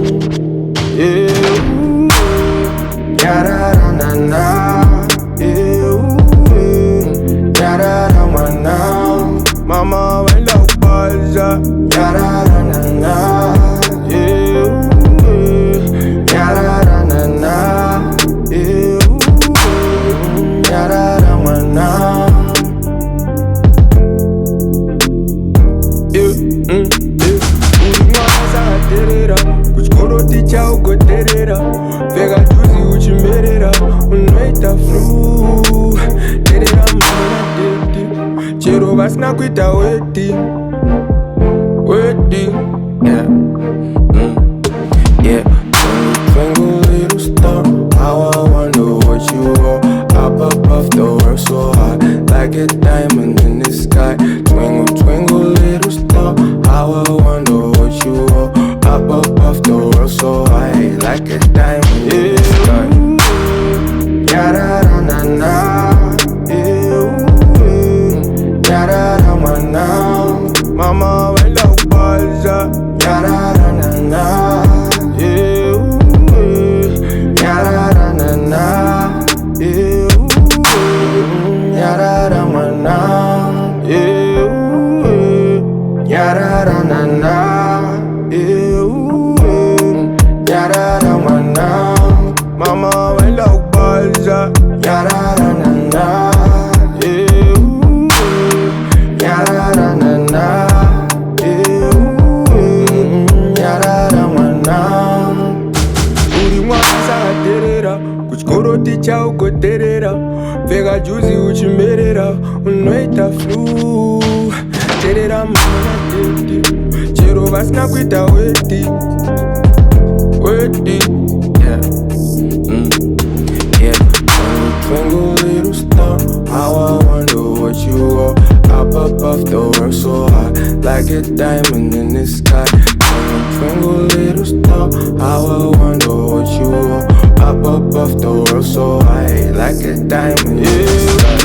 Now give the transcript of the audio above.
Yeah, ya da da na na. Ya da da ma na. Mama when love balls up. Ya da da na na. Ya da da na na. Ya da da ma na. Terera, kuchikoro ticha ugoterera, vega juzi uchimberera, unoita flu. Terera mama tete, chero vasina kuita waiting, yeah, yeah. Twinkle little star, how I wonder what you are. Up above the world so high, like a diamond in the sky. Twinkle, twinkle little star, how I wonder what you are. Up above the world so high, like a diamond in the sky. Ya da da na na. Ya da da ma na. Mama when love balls up. Ya da da na na. Ya da da na na. Ya da da ma na. Ya da da na na. Ya da da ma na. Mama when love balls up. Ya da da na na. Ya da da na na. Ya da da ma na. Uri mwana terera, kuchikoro ticha ugoterera, vega juzi uchimberera, unoita flu. Terera mama tete, chero vasina kuita waiting, yeah, yeah. Twinkle little star, how I wonder what you are. Up above the world so high, like a diamond in the sky. Twinkle little star, how I wonder what you are. Up above the world so high, like a diamond in the sky.